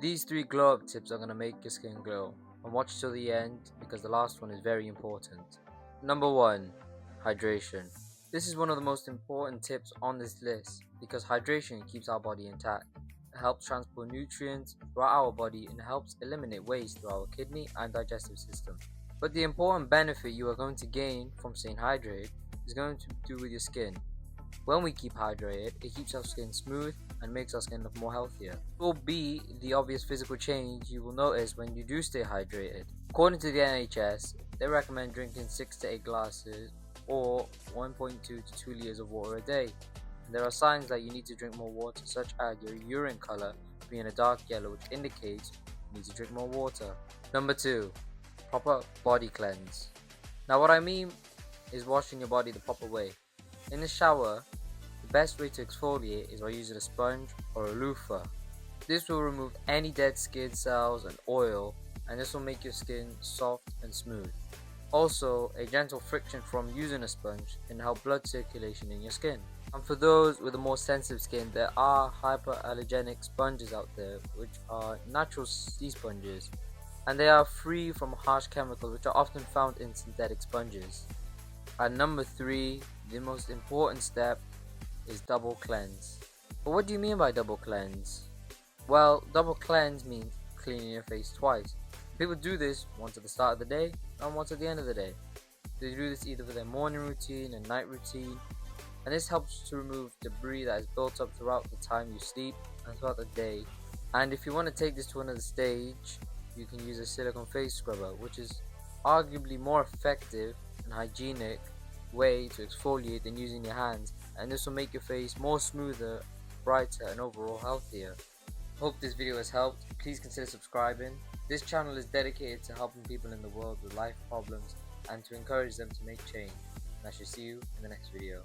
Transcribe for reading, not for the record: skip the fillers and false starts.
These 3 glow up tips are going to make your skin glow, and watch till the end because the last one is very important. Number 1. Hydration. This is one of the most important tips on this list because hydration keeps our body intact. It helps transport nutrients throughout our body and helps eliminate waste through our kidney and digestive system. But the important benefit you are going to gain from staying hydrated is going to do with your skin. When we keep hydrated, it keeps our skin smooth and makes our skin look more healthier. It will be the obvious physical change you will notice when you do stay hydrated. According to the NHS, they recommend drinking 6 to 8 glasses or 1.2 to 2 liters of water a day. And there are signs that you need to drink more water, such as your urine color being a dark yellow, which indicates you need to drink more water. Number 2. Proper body cleanse. Now what I mean is washing your body the proper way. In the shower, the best way to exfoliate is by using a sponge or a loofah. This will remove any dead skin cells and oil, and this will make your skin soft and smooth. Also, a gentle friction from using a sponge can help blood circulation in your skin. And for those with a more sensitive skin, there are hyperallergenic sponges out there which are natural sea sponges, and they are free from harsh chemicals which are often found in synthetic sponges. And number 3, the most important step is double cleanse. But what do you mean by double cleanse? Well, double cleanse means cleaning your face twice. People do this once at the start of the day and once at the end of the day. They do this either for their morning routine and night routine, and this helps to remove debris that is built up throughout the time you sleep and throughout the day. And if you want to take this to another stage, you can use a silicone face scrubber, which is arguably more effective and hygienic way to exfoliate than using your hands, and this will make your face more smoother, brighter, and overall healthier. Hope this video has helped. Please consider subscribing. This channel is dedicated to helping people in the world with life problems and to encourage them to make change. And I shall see you in the next video.